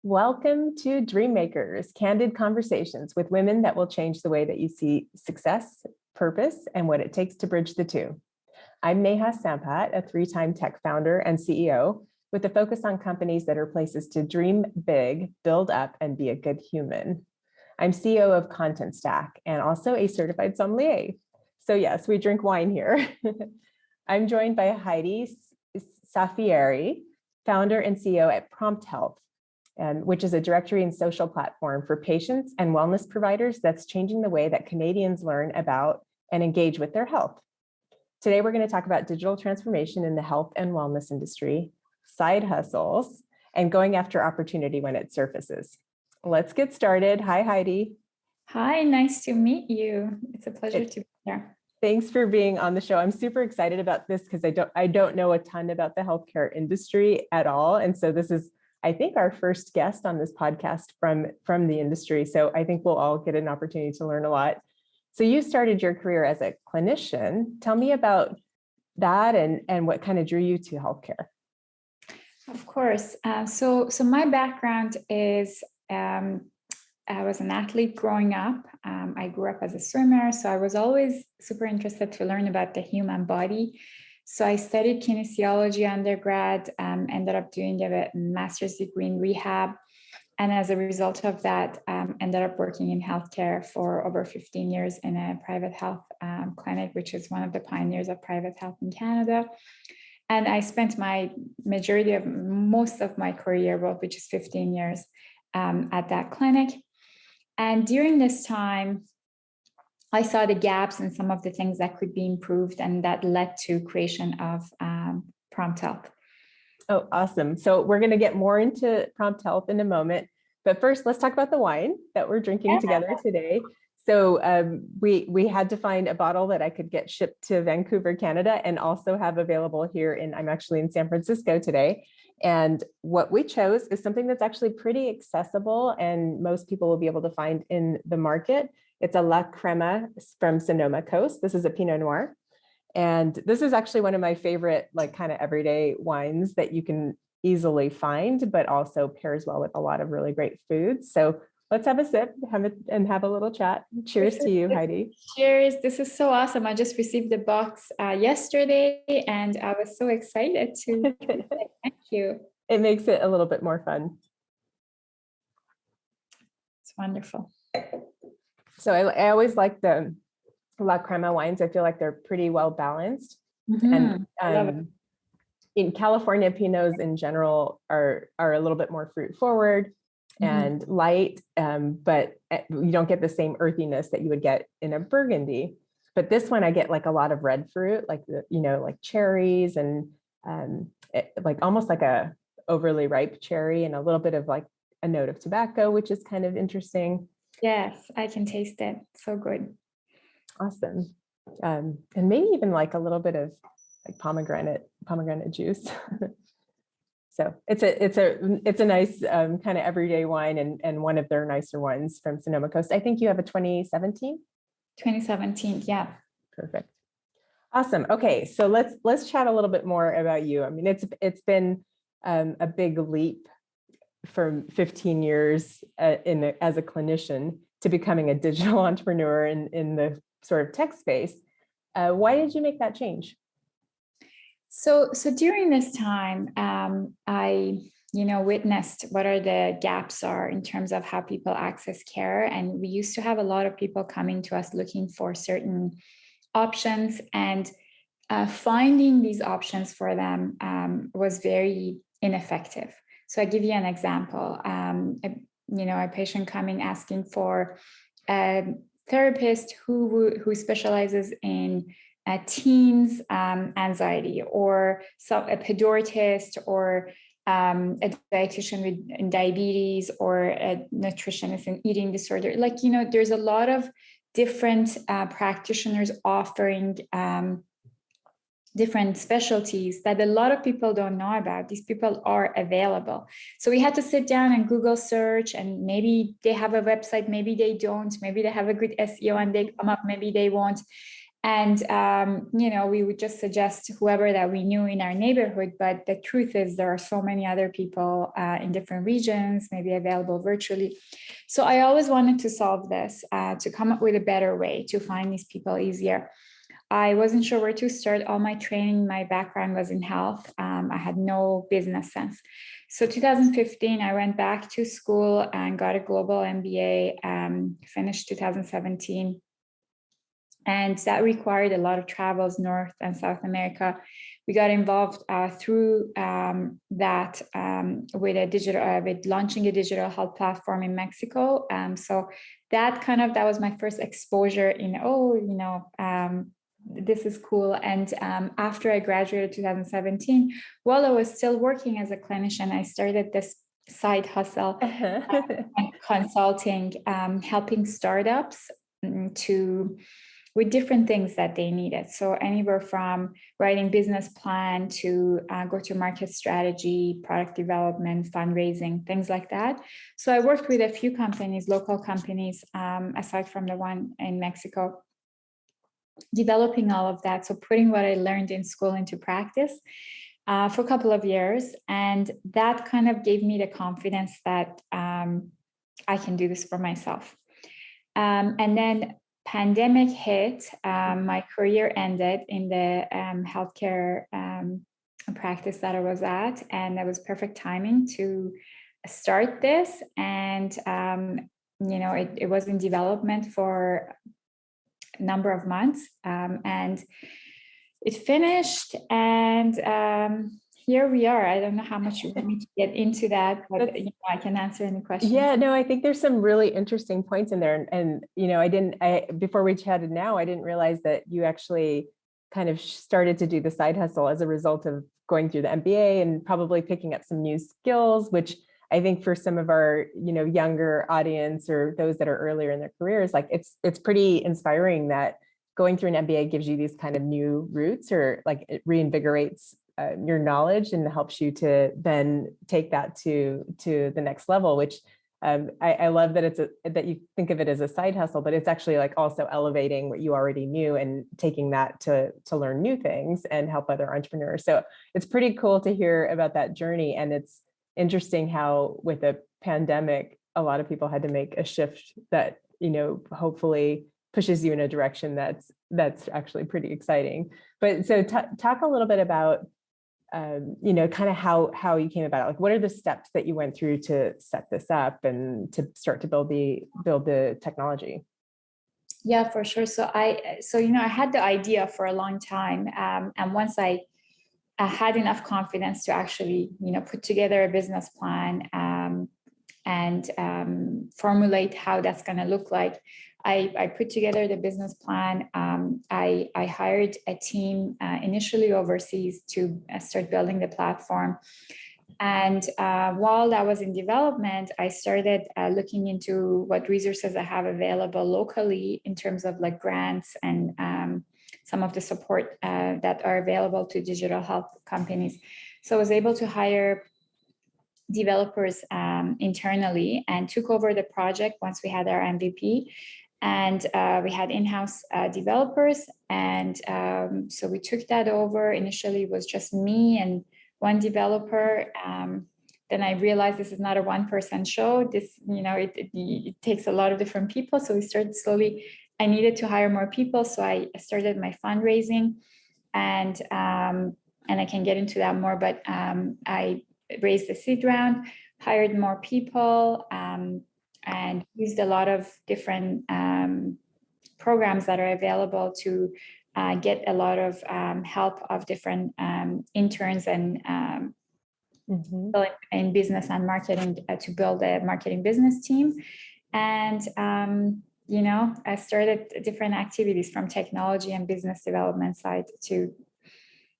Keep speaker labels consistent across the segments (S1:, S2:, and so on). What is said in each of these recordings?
S1: Welcome to Dreammakers, candid conversations with women that will change the way that you see success, purpose, and what it takes to bridge the two. I'm Neha Sampat, a three-time tech founder and CEO with a focus on companies that are places to dream big, build up, and be a good human. I'm CEO of Contentstack and also a certified sommelier. So yes, we drink wine here. I'm joined by Hedieh Safiyari, founder and CEO at PromptHealth, which is a directory and social platform for patients and wellness providers that's changing the way that Canadians learn about and engage with their health. Today, we're going to talk about digital transformation in the health and wellness industry, side hustles, and going after opportunity when it surfaces. Let's get started. Hi, Hedieh.
S2: Hi, nice to meet you. It's a pleasure to be here.
S1: Thanks for being on the show. I'm super excited about this because I don't know a ton about the healthcare industry at all. And so this is, I think, our first guest on this podcast from the industry. So I think we'll all get an opportunity to learn a lot. So you started your career as a clinician. Tell me about that and what kind of drew you to healthcare.
S2: Of course. So my background is I was an athlete growing up. I grew up as a swimmer, so I was always super interested to learn about the human body. So I studied kinesiology undergrad, ended up doing a master's degree in rehab. And as a result of that, ended up working in healthcare for over 15 years in a private health clinic, which is one of the pioneers of private health in Canada. And I spent most of my career, which is 15 years, at that clinic. And during this time, I saw the gaps in some of the things that could be improved, and that led to creation of PromptHealth.
S1: Oh, awesome. So we're going to get more into PromptHealth in a moment. But first, let's talk about the wine that we're drinking together today. So we had to find a bottle that I could get shipped to Vancouver, Canada, and also have available here I'm actually in San Francisco today. And what we chose is something that's actually pretty accessible and most people will be able to find in the market. It's a Crema from Sonoma coast. This is a Pinot Noir. And this is actually one of my favorite, kind of everyday wines that you can easily find, but also pairs well with a lot of really great foods. So let's have a sip and have a little chat. Cheers to you, Hedieh.
S2: Cheers. This is so awesome. I just received the box yesterday and I was so excited to thank you.
S1: It makes it a little bit more fun.
S2: It's wonderful.
S1: So I always like the La Crema wines. I feel like they're pretty well balanced. Mm-hmm. And in California, Pinots in general are a little bit more fruit forward and light, but you don't get the same earthiness that you would get in a Burgundy. But this one, I get a lot of red fruit, like cherries and almost like a overly ripe cherry and a little bit of a note of tobacco, which is kind of interesting.
S2: Yes, I can taste it. So good.
S1: Awesome. And maybe even a little bit of pomegranate juice. So it's a nice kind of everyday wine and one of their nicer ones from Sonoma Coast. I think you have a 2017?
S2: 2017, yeah.
S1: Perfect. Awesome. Okay, so let's chat a little bit more about you. I mean, it's been a big leap from 15 years as a clinician to becoming a digital entrepreneur in the sort of tech space. Why did you make that change?
S2: So during this time, I witnessed what are the gaps are in terms of how people access care. And we used to have a lot of people coming to us looking for certain options, and finding these options for them was very ineffective. So I give you an example. A patient coming asking for a therapist who specializes in teens anxiety, or a pediatrician, or a dietitian with diabetes, or a nutritionist in eating disorder. There's a lot of different practitioners offering different specialties that a lot of people don't know about. These people are available. So we had to sit down and Google search, and maybe they have a website, maybe they don't, maybe they have a good SEO and they come up, maybe they won't. And, we would just suggest whoever that we knew in our neighborhood. But the truth is there are so many other people in different regions, maybe available virtually. So I always wanted to solve this, to come up with a better way to find these people easier. I wasn't sure where to start. All my training, my background was in health. I had no business sense. So 2015, I went back to school and got a global MBA, finished 2017. And that required a lot of travels, North and South America. We got involved through that with launching a digital health platform in Mexico. So that was my first exposure in, this is cool. And after I graduated 2017, while I was still working as a clinician, I started this side hustle, consulting, helping startups with different things that they needed. So anywhere from writing business plan to go-to-market strategy, product development, fundraising, things like that. So I worked with a few companies, local companies, aside from the one in Mexico, developing all of that. So putting what I learned in school into practice for a couple of years. And that kind of gave me the confidence that I can do this for myself. And then pandemic hit, my career ended in the healthcare practice that I was at, and that was perfect timing to start this. And it was in development for a number of months, and it finished. And here we are. I don't know how much you want me to get into that, but I can answer any questions.
S1: Yeah, no, I think there's some really interesting points in there. And before we chatted now, I didn't realize that you actually kind of started to do the side hustle as a result of going through the MBA and probably picking up some new skills, which I think for some of our, younger audience or those that are earlier in their careers, like it's pretty inspiring that going through an MBA gives you these kind of new roots, or like it reinvigorates your knowledge and helps you to then take that to the next level, which I love that that you think of it as a side hustle, but it's actually like also elevating what you already knew and taking that to learn new things and help other entrepreneurs. So it's pretty cool to hear about that journey. And it's interesting how with a pandemic, a lot of people had to make a shift that, hopefully pushes you in a direction that's actually pretty exciting. But so talk a little bit about kind of how you came about it. Like, what are the steps that you went through to set this up and to start to build the technology?
S2: Yeah, for sure. So I had the idea for a long time, and once I had enough confidence to actually put together a business plan and formulate how that's going to look like, I put together the business plan. I hired a team initially overseas to start building the platform. And while that was in development, I started looking into what resources I have available locally in terms of like grants and some of the support that are available to digital health companies. So I was able to hire developers internally and took over the project once we had our MVP. And we had in-house developers. And so we took that over. Initially, it was just me and one developer. Then I realized this is not a one-person show. This, it takes a lot of different people. So we started slowly. I needed to hire more people. So I started my fundraising. And I can get into that more. But I raised the seed round, hired more people, and used a lot of different programs that are available to get a lot of help of different interns and in business and marketing to build a marketing business team. And, I started different activities from technology and business development side to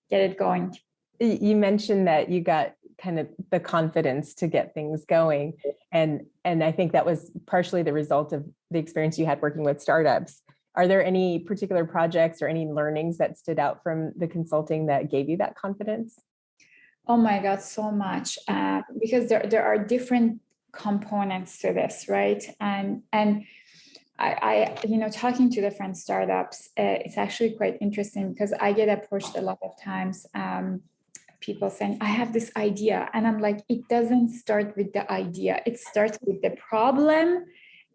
S2: get it going.
S1: You mentioned that you got kind of the confidence to get things going. And I think that was partially the result of the experience you had working with startups. Are there any particular projects or any learnings that stood out from the consulting that gave you that confidence?
S2: Oh my God, so much. Because there are different components to this, right? And Talking to different startups, it's actually quite interesting because I get approached a lot of times. People saying, I have this idea. And I'm like, it doesn't start with the idea. It starts with the problem.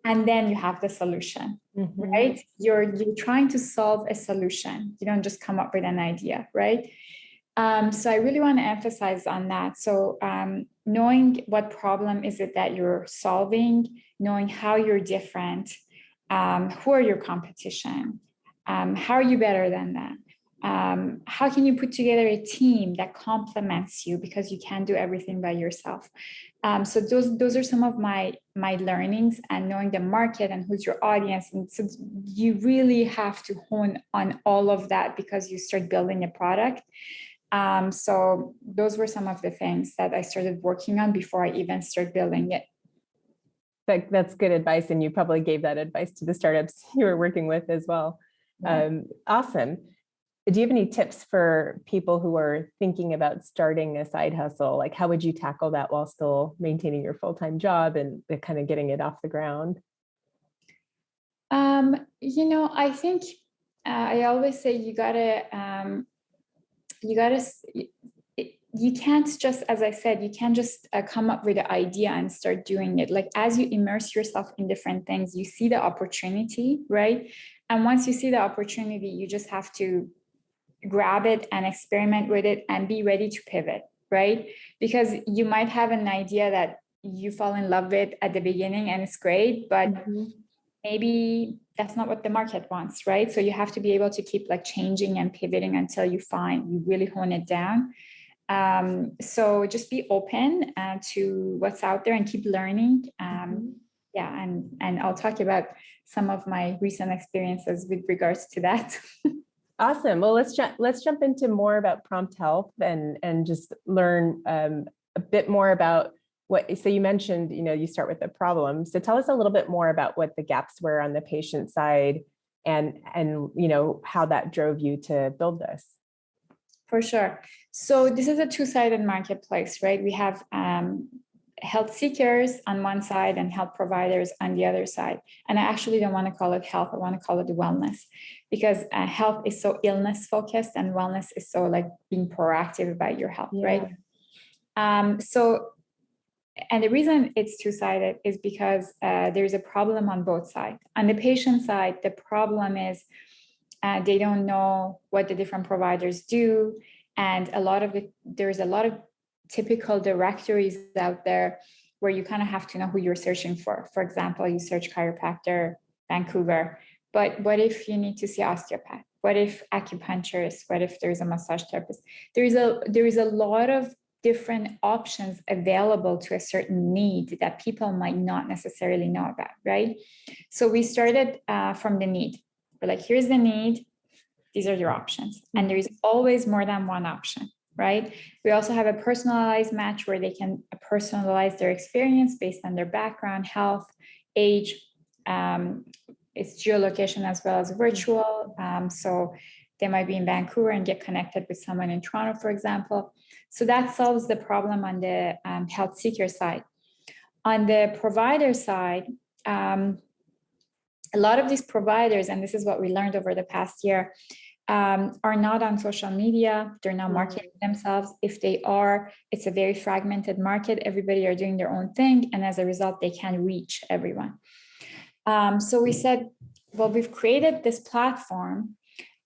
S2: And then you have the solution, right? You're trying to solve a solution. You don't just come up with an idea, right? So I really want to emphasize on that. So knowing what problem is it that you're solving, knowing how you're different, who are your competition, how are you better than them? How can you put together a team that complements you, because you can't do everything by yourself. So those are some of my learnings, and knowing the market and who's your audience. And so you really have to hone on all of that because you start building a product. So those were some of the things that I started working on before I even started building it.
S1: That's good advice. And you probably gave that advice to the startups you were working with as well. Yeah. Awesome. Do you have any tips for people who are thinking about starting a side hustle? Like, how would you tackle that while still maintaining your full-time job and kind of getting it off the ground?
S2: I think I always say you can't just, as I said, you can't just come up with an idea and start doing it. Like, as you immerse yourself in different things, you see the opportunity, right? And once you see the opportunity, you just have to grab it and experiment with it and be ready to pivot, right? Because you might have an idea that you fall in love with at the beginning and it's great, but maybe that's not what the market wants, right? So you have to be able to keep like changing and pivoting until you really hone it down. So just be open to what's out there and keep learning. Yeah, and I'll talk about some of my recent experiences with regards to that.
S1: Awesome. Well, let's jump into more about PromptHealth and just learn a bit more about so you mentioned, you start with the problem. So tell us a little bit more about what the gaps were on the patient side and how that drove you to build this.
S2: For sure. So this is a two-sided marketplace, right? We have health seekers on one side and health providers on the other side. And I actually don't want to call it health. I want to call it wellness, because health is so illness focused and wellness is so like being proactive about your health, right? And the reason it's two-sided is because there's a problem on both sides. On the patient side, the problem is they don't know what the different providers do. And there's a lot of typical directories out there where you kind of have to know who you're searching for. For example, you search chiropractor, Vancouver, but what if you need to see osteopath? What if acupuncturist? What if there's a massage therapist? There is a lot of different options available to a certain need that people might not necessarily know about, right? So we started from the need. We're like, here's the need. These are your options. And there is always more than one option, right? We also have a personalized match where they can personalize their experience based on their background, health, age. It's geolocation as well as virtual. So they might be in Vancouver and get connected with someone in Toronto, for example. So that solves the problem on the health seeker side. On the provider side, a lot of these providers, and this is what we learned over the past year, are not on social media. They're not marketing themselves. If they are, it's a very fragmented market. Everybody are doing their own thing. And as a result, they can't reach everyone. So we said, well, we've created this platform.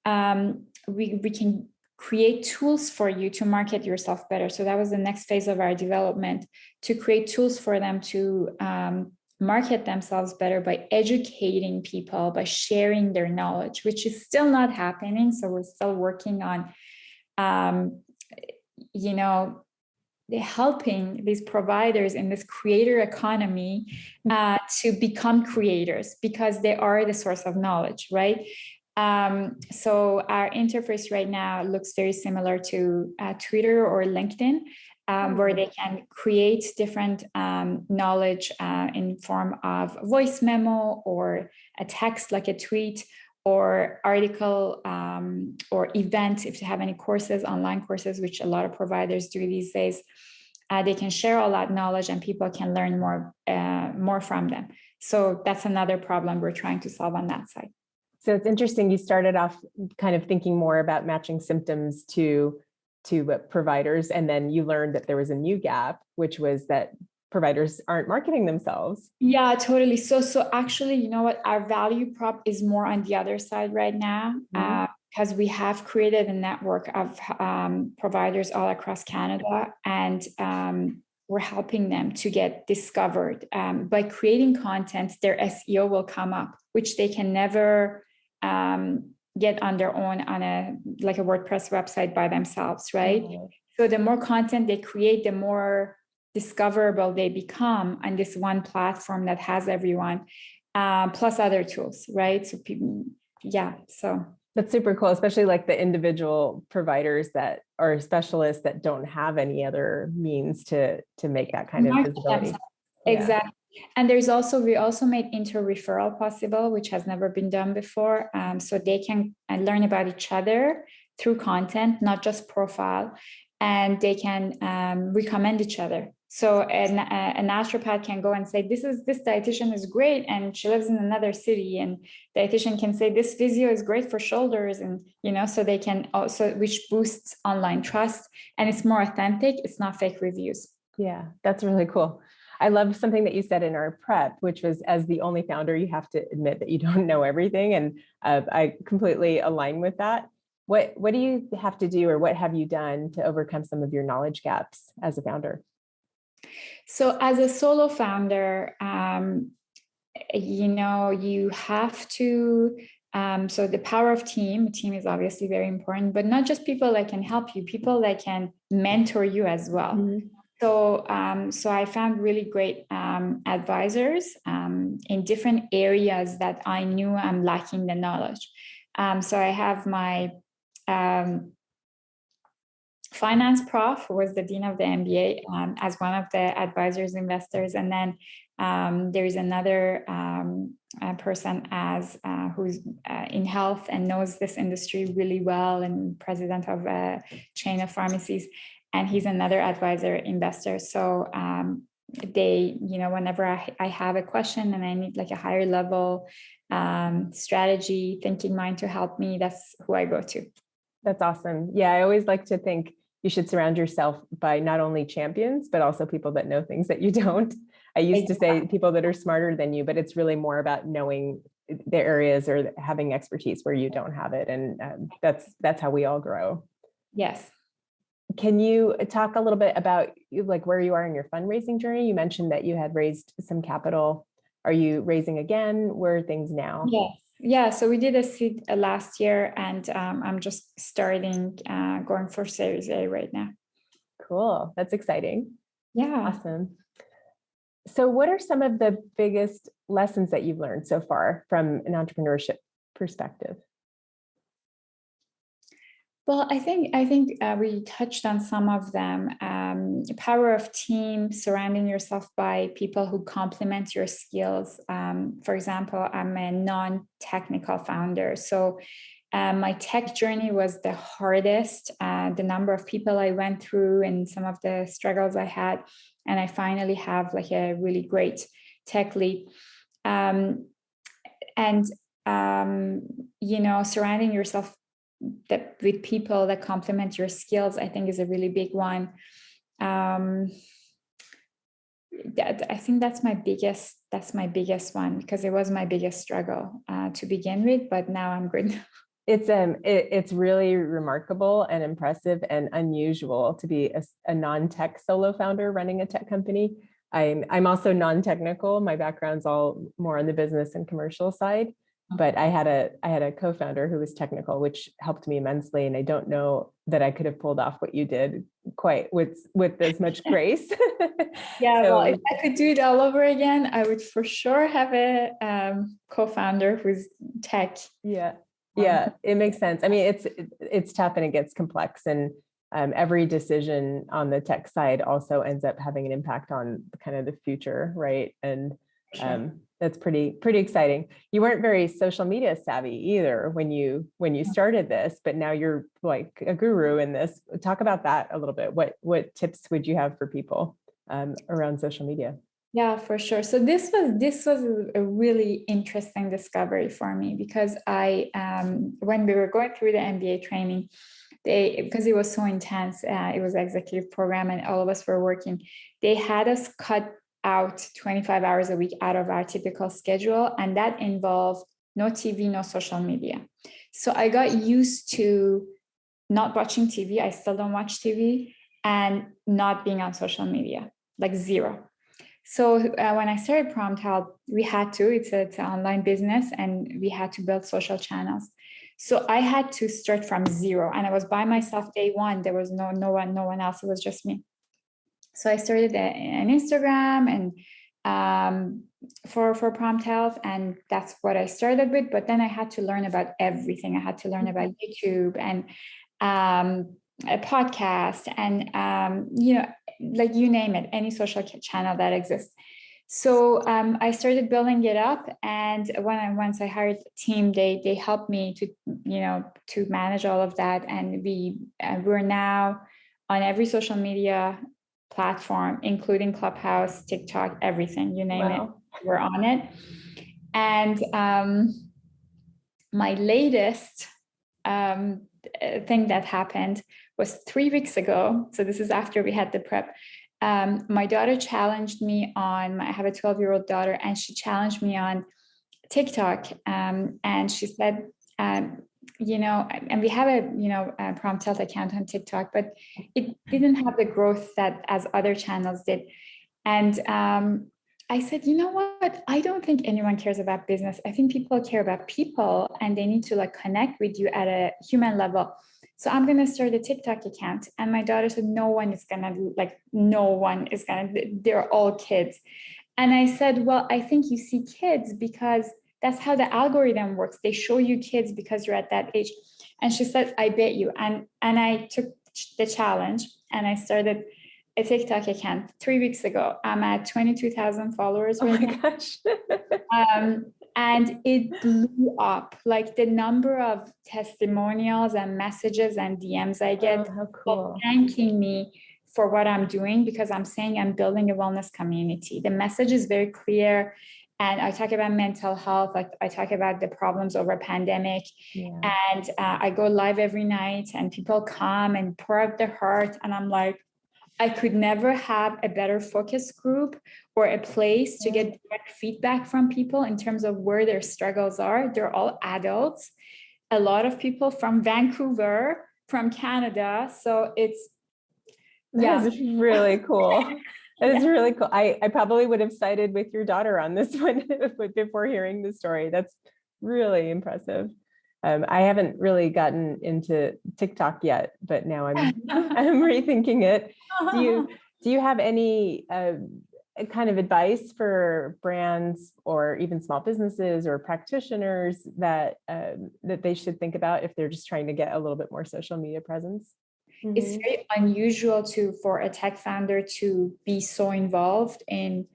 S2: We can create tools for you to market yourself better. So that was the next phase of our development, to create tools for them to market themselves better by educating people, by sharing their knowledge, which is still not happening. So we're still working on, helping these providers in this creator economy to become creators, because they are the source of knowledge, right? So our interface right now looks very similar to Twitter or LinkedIn, where they can create different knowledge in form of voice memo or a text like a tweet or article or event. If they have any courses, online courses, which a lot of providers do these days, they can share all that knowledge and people can learn more from them. So that's another problem we're trying to solve on that side.
S1: So it's interesting. You started off kind of thinking more about matching symptoms to providers, and then you learned that there was a new gap, which was that providers aren't marketing themselves.
S2: Yeah, totally. So actually, you know what? Our value prop is more on the other side right now, because we have created a network of providers all across Canada, and we're helping them to get discovered. By creating content, their SEO will come up, which they can never get on their own on a WordPress website by themselves, right? So the more content they create, the more discoverable they become on this one platform that has everyone, plus other tools, right? So people, so
S1: that's super cool, especially like the individual providers that are specialists that don't have any other means to make that kind of visibility.
S2: Exactly. And we also made inter-referral possible, which has never been done before. So they can learn about each other through content, not just profile, and they can recommend each other. So a naturopath can go and say, this dietitian is great, and she lives in another city, and dietitian can say this physio is great for shoulders, and so they can also, which boosts online trust, and it's more authentic. It's not fake reviews.
S1: Yeah, that's really cool. I love something that you said in our prep, which was, as the only founder, you have to admit that you don't know everything. And I completely align with that. What do you have to do, or what have you done to overcome some of your knowledge gaps as a founder?
S2: So as a solo founder, you have to, so the power of team is obviously very important, but not just people that can help you, people that can mentor you as well. Mm-hmm. So I found really great advisors in different areas that I knew I'm lacking the knowledge. So I have my finance prof, who was the dean of the MBA, as one of the advisors, investors. And then there is another person who's in health and knows this industry really well, and president of a chain of pharmacies. And he's another advisor, investor. So they, whenever I have a question and I need like a higher level strategy thinking mind to help me, that's who I go to.
S1: That's awesome. Yeah, I always like to think you should surround yourself by not only champions, but also people that know things that you don't. I used to say people that are smarter than you, but it's really more about knowing the areas or having expertise where you don't have it. And that's how we all grow.
S2: Yes.
S1: Can you talk a little bit about like where you are in your fundraising journey? You mentioned that you had raised some capital. Are you raising again? Where are things now?
S2: Yes. Yeah, so we did a seed last year, and I'm just starting going for Series A right now.
S1: Cool. That's exciting.
S2: Yeah.
S1: Awesome. So what are some of the biggest lessons that you've learned so far from an entrepreneurship perspective?
S2: Well, I think we touched on some of them. Power of team, surrounding yourself by people who complement your skills. For example, I'm a non-technical founder. So my tech journey was the hardest, the number of people I went through and some of the struggles I had. And I finally have like a really great tech lead. Surrounding yourself with people that complement your skills, I think, is a really big one. I think that's my biggest one, because it was my biggest struggle to begin with, but now I'm good.
S1: It's really remarkable and impressive and unusual to be a non-tech solo founder running a tech company. I'm also non-technical. My background's all more on the business and commercial side. But I had a co-founder who was technical, which helped me immensely. And I don't know that I could have pulled off what you did quite with as much grace.
S2: Yeah, well, if I could do it all over again, I would for sure have a co-founder who's tech.
S1: Yeah, it makes sense. I mean, it's tough and it gets complex, and every decision on the tech side also ends up having an impact on kind of the future, right? And sure. That's pretty exciting. You weren't very social media savvy either when you started this, but now you're like a guru in this. Talk about that a little bit. What tips would you have for people around social media?
S2: Yeah, for sure. So this was a really interesting discovery for me because I when we were going through the MBA training, because it was so intense, it was executive program and all of us were working. They had us cut out 25 hours a week out of our typical schedule, and that involved no TV, no social media. So I got used to not watching TV. I still don't watch TV, and not being on social media, like zero. So when I started PromptHealth, we had to, it's an online business and we had to build social channels. So I had to start from zero and I was by myself day one. There was no one else. It was just me. So I started an Instagram and for PromptHealth, and that's what I started with. But then I had to learn about everything. I had to learn about YouTube and a podcast and like you name it, any social channel that exists. So I started building it up, and once I hired a team, they helped me to manage all of that, and we're now on every social media platform, including Clubhouse, TikTok, everything, you name it, we're on it. And my latest thing that happened was 3 weeks ago. So this is after we had the prep. My daughter challenged me on, I have a 12-year-old daughter, and she challenged me on TikTok. And she said, and we have a PromptHealth account on TikTok, but it didn't have the growth that as other channels did. And I said, you know what? I don't think anyone cares about business. I think people care about people, and they need to like connect with you at a human level. So I'm going to start a TikTok account. And my daughter said, no one is going to, they're all kids. And I said, well, I think you see kids because that's how the algorithm works. They show you kids because you're at that age. And she said, I bet you. And I took the challenge and I started a TikTok account 3 weeks ago. I'm at 22,000 followers right now.
S1: Gosh.
S2: And it blew up. Like the number of testimonials and messages and DMs I get,
S1: how cool.
S2: thanking me for what I'm doing, because I'm saying I'm building a wellness community. The message is very clear. And I talk about mental health. I talk about the problems over pandemic. Yeah. And I go live every night and people come and pour out their heart. And I'm like, I could never have a better focus group or a place to get direct feedback from people in terms of where their struggles are. They're all adults, a lot of people from Vancouver, from Canada. So it's,
S1: That is really cool. That is really cool. I probably would have sided with your daughter on this one before hearing the story. That's really impressive. I haven't really gotten into TikTok yet, but now I'm rethinking it. Do you have any kind of advice for brands or even small businesses or practitioners that they should think about if they're just trying to get a little bit more social media presence?
S2: Mm-hmm. It's very unusual for a tech founder to be so involved in,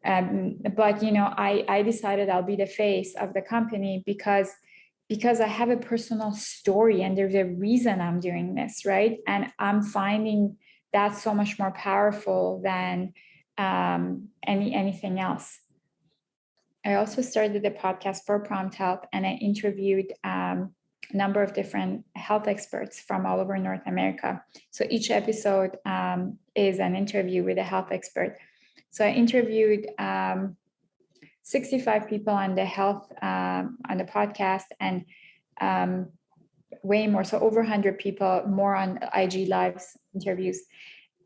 S2: but I decided I'll be the face of the company because I have a personal story and there's a reason I'm doing this, right? And I'm finding that so much more powerful than anything else. I also started a podcast for PromptHealth, and I interviewed a number of different health experts from all over North America. So each episode is an interview with a health expert. So I interviewed 65 people on the health on the podcast, and way more, so over 100 people more on IG Lives interviews.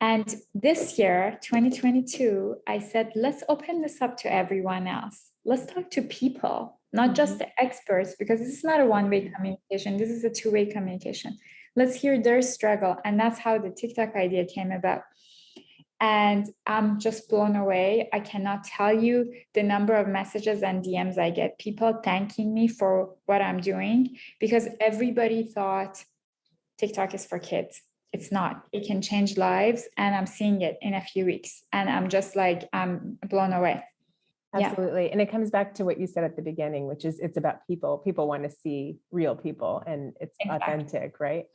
S2: And this year, 2022, I said, let's open this up to everyone else. Let's talk to people, not just the experts, because this is not a one-way communication. This is a two-way communication. Let's hear their struggle. And that's how the TikTok idea came about. And I'm just blown away. I cannot tell you the number of messages and DMs I get, people thanking me for what I'm doing, because everybody thought TikTok is for kids. It's not. It can change lives, and I'm seeing it in a few weeks. And I'm just like, I'm blown away.
S1: Absolutely. Yeah. And it comes back to what you said at the beginning, which is it's about people. People want to see real people, and it's authentic, right?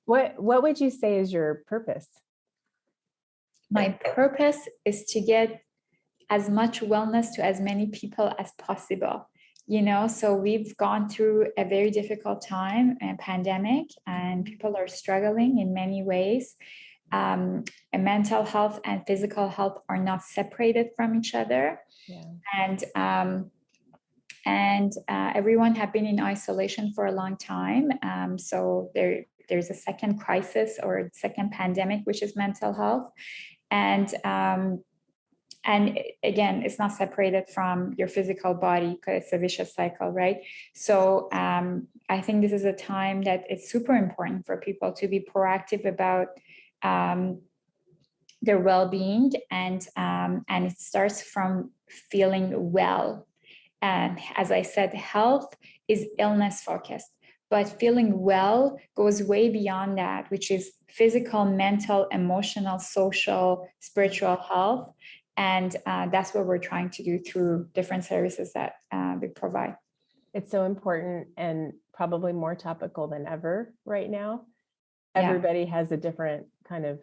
S1: What would you say is your purpose?
S2: My purpose is to get as much wellness to as many people as possible. So we've gone through a very difficult time, a pandemic, and people are struggling in many ways. And mental health and physical health are not separated from each other. Yeah. And everyone have been in isolation for a long time. So there's a second crisis or second pandemic, which is mental health. And again, it's not separated from your physical body because it's a vicious cycle, right? So I think this is a time that it's super important for people to be proactive about their well-being, and it starts from feeling well. And as I said, health is illness focused, but feeling well goes way beyond that, which is physical, mental, emotional, social, spiritual health. And that's what we're trying to do through different services that we provide.
S1: It's so important and probably more topical than ever right now.
S2: Yeah.
S1: Everybody has a different kind of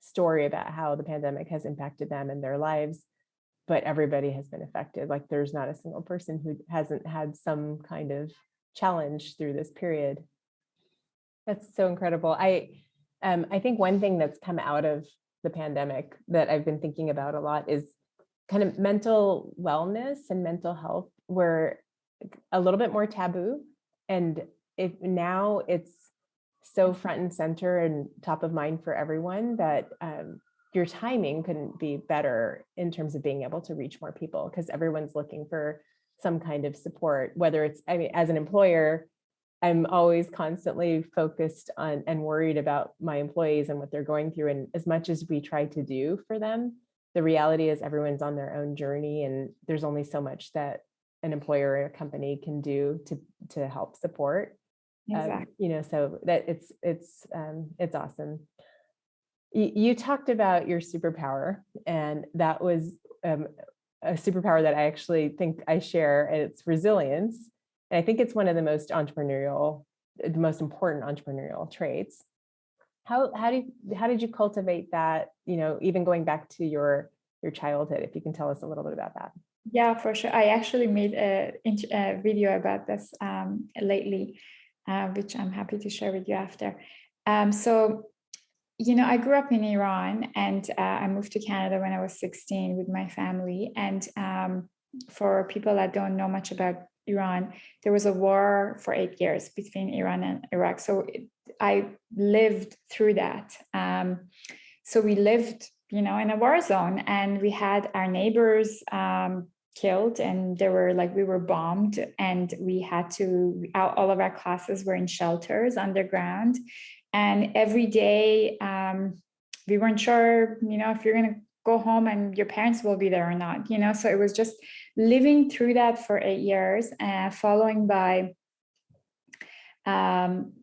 S1: story about how the pandemic has impacted them and their lives, but everybody has been affected. Like there's not a single person who hasn't had some kind of challenge through this period. That's so incredible. I think one thing that's come out of the pandemic that I've been thinking about a lot is kind of mental wellness and mental health were a little bit more taboo. And now it's so front and center and top of mind for everyone that your timing couldn't be better in terms of being able to reach more people, because everyone's looking for some kind of support, whether it's, as an employer, I'm always constantly focused on and worried about my employees and what they're going through. And as much as we try to do for them, the reality is everyone's on their own journey, and there's only so much that an employer or a company can do to help support.
S2: Exactly.
S1: So that it's awesome. You talked about your superpower, and that was a superpower that I actually think I share, and it's resilience. And I think it's one of the most important entrepreneurial traits. How did you cultivate that? Even going back to your childhood, if you can tell us a little bit about that.
S2: Yeah, for sure. I actually made a video about this lately, which I'm happy to share with you after. So, I grew up in Iran, and I moved to Canada when I was 16 with my family. And for people that don't know much about Iran, there was a war for 8 years between Iran and Iraq. So I lived through that. So we lived, in a war zone, and we had our neighbors killed, and we were bombed, and we had to, all of our classes were in shelters underground. And every day we weren't sure, if you're going to go home and your parents will be there or not, so it was just living through that for 8 years, following by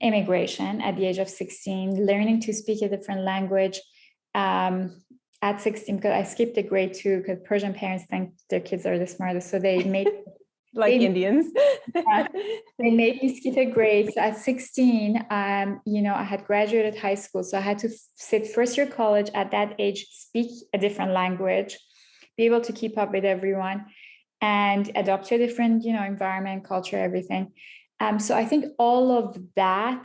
S2: immigration at the age of 16, learning to speak a different language at 16, because I skipped a grade 2 because Persian parents think their kids are the smartest. So they made
S1: Indians.
S2: They made me skip a grade. So at 16, I had graduated high school. So I had to sit first year college at that age, speak a different language, be able to keep up with everyone, and adapt to a different, environment, culture, everything. So I think all of that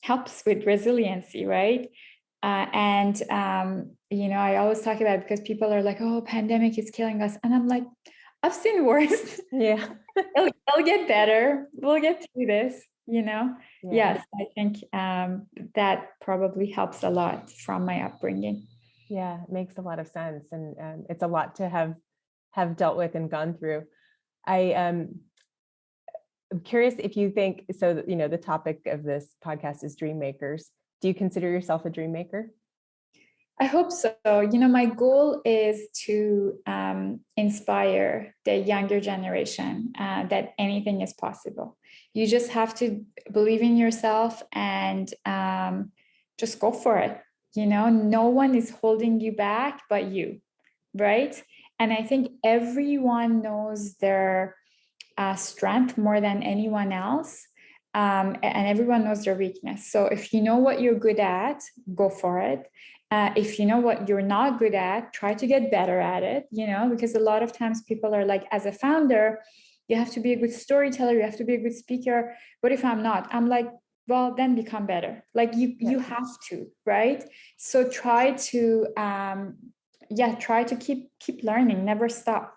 S2: helps with resiliency, right? I always talk about it because people are like, oh, pandemic is killing us. And I'm like, I've seen worse.
S1: Yeah.
S2: It'll get better. We'll get through this, Yeah. Yes, I think that probably helps a lot from my upbringing.
S1: Yeah, it makes a lot of sense. And it's a lot to have dealt with and gone through. I'm curious if you think, so, the topic of this podcast is Dreammakers. Do you consider yourself a dream maker?
S2: I hope so. My goal is to inspire the younger generation that anything is possible. You just have to believe in yourself and just go for it. No one is holding you back but you, right? And I think everyone knows their strength more than anyone else. And everyone knows their weakness. So if you know what you're good at, go for it. If you know what you're not good at, try to get better at it, because a lot of times people are like, as a founder, you have to be a good storyteller, you have to be a good speaker. What if I'm not? I'm like, well, then become better. Like you have to, right? So try to, try to keep learning, never stop.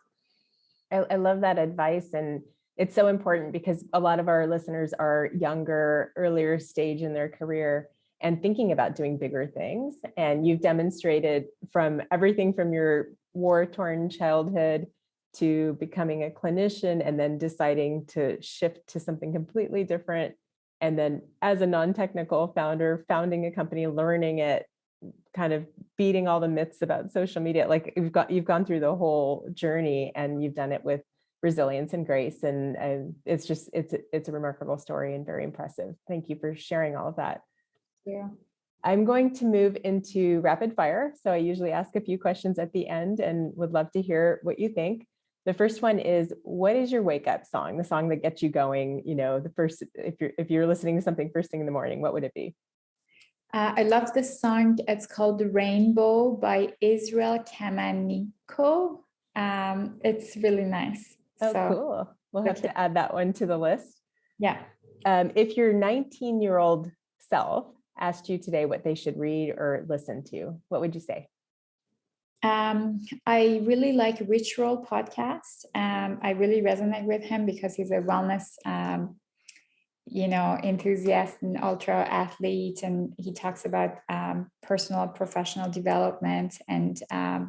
S1: I love that advice. And it's so important because a lot of our listeners are younger, earlier stage in their career and thinking about doing bigger things. And you've demonstrated from everything from your war-torn childhood to becoming a clinician and then deciding to shift to something completely different. And then as a non-technical founder, founding a company, learning it, kind of beating all the myths about social media. Like you've gone through the whole journey and you've done it with resilience and grace. And it's a remarkable story and very impressive. Thank you for sharing all of that.
S2: Yeah.
S1: I'm going to move into rapid fire. So I usually ask a few questions at the end and would love to hear what you think. The first one is, what is your wake up song? The song that gets you going, the first, if you're listening to something first thing in the morning, what would it be?
S2: I love this song. It's called Rainbow by Israel Kamaniko. It's really nice.
S1: Oh, cool. We'll have to add that one to the list.
S2: Yeah.
S1: If your 19-year-old self asked you today what they should read or listen to, what would you say?
S2: I really like Rich Roll podcast. I really resonate with him because he's a wellness, enthusiast and ultra athlete. And he talks about personal, professional development and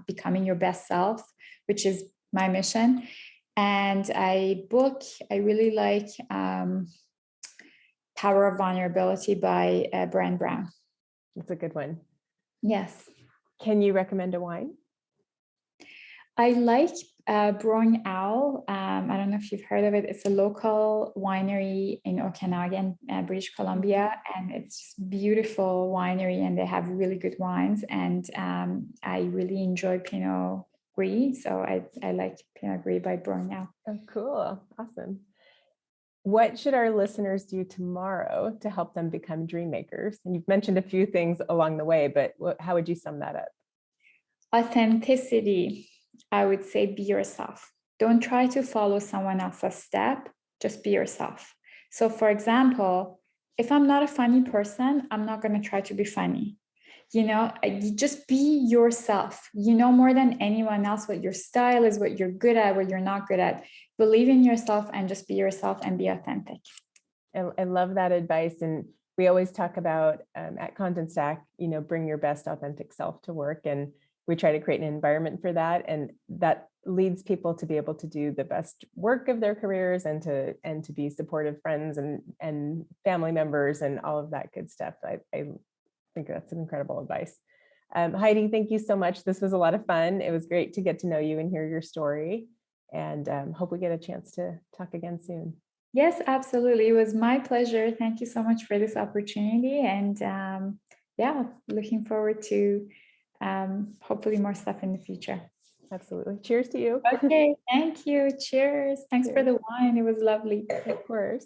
S2: becoming your best self, which is my mission. And I really like Power of Vulnerability by Brené Brown.
S1: That's a good one.
S2: Yes.
S1: Can you recommend a wine?
S2: I like Brewing Owl. I don't know if you've heard of it. It's a local winery in Okanagan, British Columbia, and it's just beautiful winery, and they have really good wines. And I really enjoy Pinot Gris, so I like Pinot Gris by Brewing Owl.
S1: Oh, cool. Awesome. What should our listeners do tomorrow to help them become dream makers? And you've mentioned a few things along the way, but how would you sum that up?
S2: Authenticity. I would say be yourself. Don't try to follow someone else's step. Just be yourself. So for example, if I'm not a funny person, I'm not going to try to be funny. You just be yourself. You know more than anyone else what your style is, what you're good at, what you're not good at. Believe in yourself and just be yourself and be authentic.
S1: I love that advice. And we always talk about at Contentstack, bring your best authentic self to work. And we try to create an environment for that. And that leads people to be able to do the best work of their careers and to be supportive friends and family members and all of that good stuff. I think that's some incredible advice. Hedieh, thank you so much. This was a lot of fun. It was great to get to know you and hear your story, and hope we get a chance to talk again soon.
S2: Yes, absolutely. It was my pleasure. Thank you so much for this opportunity. And looking forward to hopefully more stuff in the future.
S1: Absolutely. Cheers to you.
S2: Okay, thank you. Cheers. Thanks for the wine. It was lovely.
S1: Of course.